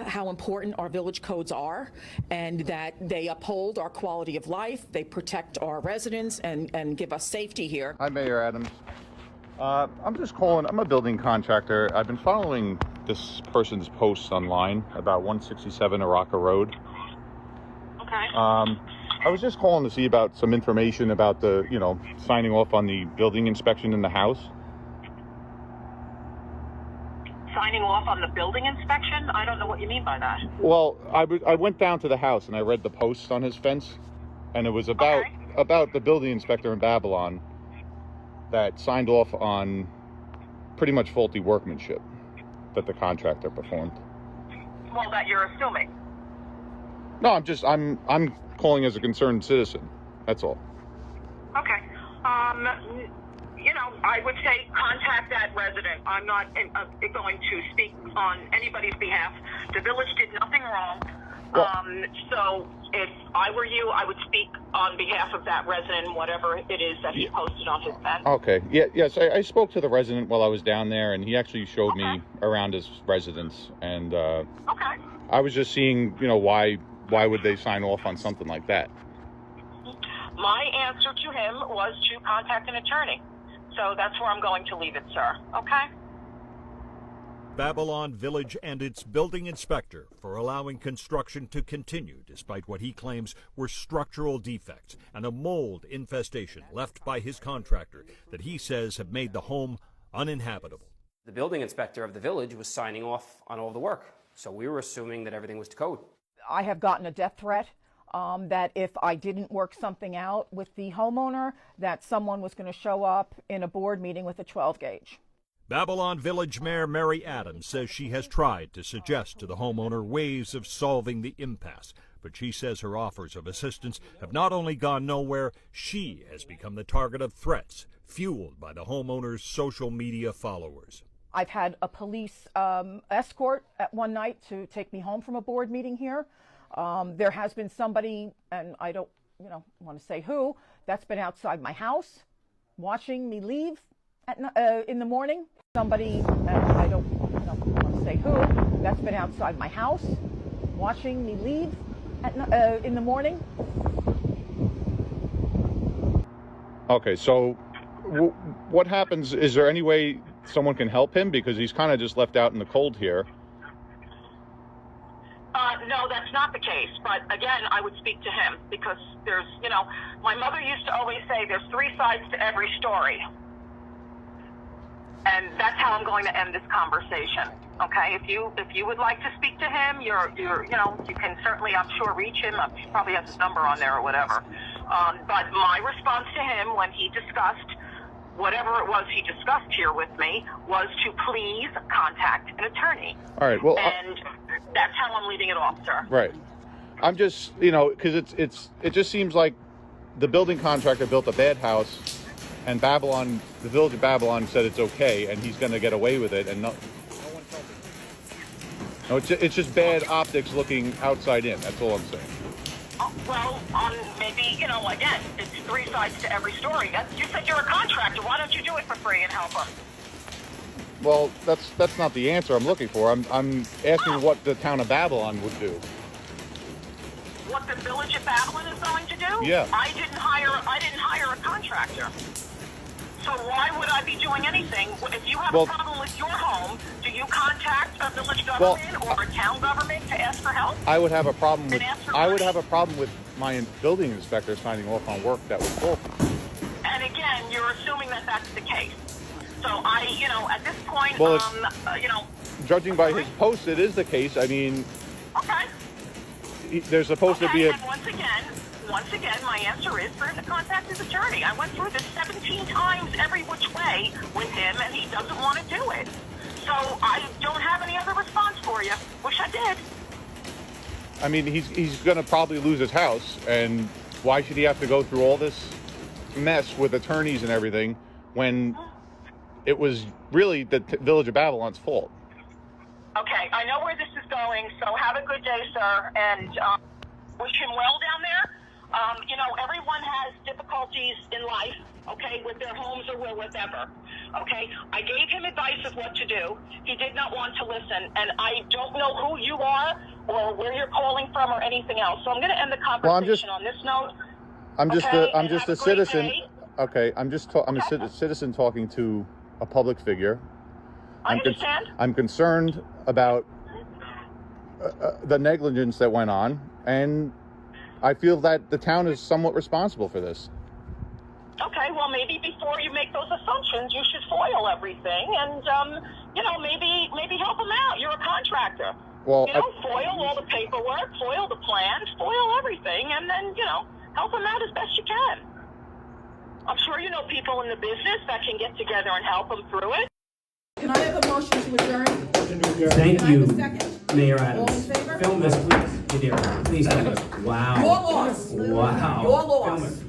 how important our village codes are and that they uphold our quality of life, they protect our residents and give us safety here. Hi, Mayor Adams. I'm just calling. I'm a building contractor. I've been following this person's posts online about 167 Araka Road. Okay. I was just calling to see about some information about the, signing off on the building inspection in the house. Signing off on the building inspection? I don't know what you mean by that. Well, I went down to the house and I read the posts on his fence, and it was about the building inspector in Babylon that signed off on pretty much faulty workmanship that the contractor performed. Well, that you're assuming. No, I'm calling as a concerned citizen. That's all. Okay. I would say contact that resident. I'm not going to speak on anybody's behalf. The village did nothing wrong. Well, so if I were you, I would speak on behalf of that resident, whatever it is that he posted on his fence. Okay. Yes, I spoke to the resident while I was down there, and he actually showed me around his residence. And I was just seeing, why would they sign off on something like that? My answer to him was to contact an attorney. So that's where I'm going to leave it, sir. Okay? Babylon Village and its building inspector for allowing construction to continue despite what he claims were structural defects and a mold infestation left by his contractor that he says have made the home uninhabitable. The building inspector of the village was signing off on all the work, so we were assuming that everything was to code. I have gotten a death threat that if I didn't work something out with the homeowner, that someone was going to show up in a board meeting with a 12 gauge. Babylon Village Mayor Mary Adams says she has tried to suggest to the homeowner ways of solving the impasse, but she says her offers of assistance have not only gone nowhere, she has become the target of threats fueled by the homeowner's social media followers. I've had a police escort at one night to take me home from a board meeting here. There has been somebody, and I don't want to say who, that's been outside my house watching me leave in the morning. Somebody, and I don't want to say who, that's been outside my house watching me leave in the morning. Okay, so what happens? Is there any way someone can help him? Because he's kind of just left out in the cold here. No, that's not the case. But again, I would speak to him because there's, my mother used to always say there's three sides to every story. And that's how I'm going to end this conversation. Okay, if you would like to speak to him, you can certainly, I'm sure, reach him. He probably has his number on there or whatever. But my response to him when he discussed whatever it was he discussed here with me was to please contact an attorney. All right. Well, and that's how I'm leaving it off, sir. Right. I'm just, because it just seems like the building contractor built a bad house, and Babylon, the village of Babylon, said it's okay, and he's going to get away with it, and no one's helping. No, it's just bad optics looking outside in. That's all I'm saying. Well, maybe, again, it's three sides to every story. You said you're a contractor. Why don't you do it for free and help them? Well, that's not the answer I'm looking for. I'm asking what the town of Babylon would do. What the village of Babylon is going to do? Yeah. I didn't hire a contractor. So why would I be doing anything? If you have a problem with your home, do you contact a village government or a town government to ask for help? I would have a problem with my building inspector signing off on work that was faulty. And again, you're assuming that that's the case. So at this point, judging by his post, it is the case. I mean, there's supposed to be a. And once again, my answer is for him to contact his attorney. I went through this 17 times every which way with him, and he doesn't want to do it. So I don't have any other response for you. Wish I did. I mean, he's going to probably lose his house, and why should he have to go through all this mess with attorneys and everything when it was really the village of Babylon's fault? Okay, I know where this is going, so have a good day, sir, and wish him well down there. Everyone has difficulties in life, okay, with their homes or whatever. Okay, I gave him advice of what to do. He did not want to listen, and I don't know who you are or where you're calling from or anything else. So I'm going to end the conversation on this note. I'm just Okay, I'm and just have a a great citizen. day. Okay, I'm a citizen talking to a public figure. I understand. I'm concerned about the negligence that went on, and I feel that the town is somewhat responsible for this. Okay, well, maybe before you make those assumptions, you should foil everything and, maybe help him out. You're a contractor. Well, Foil all the paperwork, foil the plans, foil everything, and then, help him out as best you can. I'm sure you know people in the business that can get together and help him through it. Can I have a motion to adjourn? Thank Can I have you, a second? Mayor All Adams. in favor? Film this, please. You did. Please film it. Wow. Your loss. Wow. Your loss. Film it.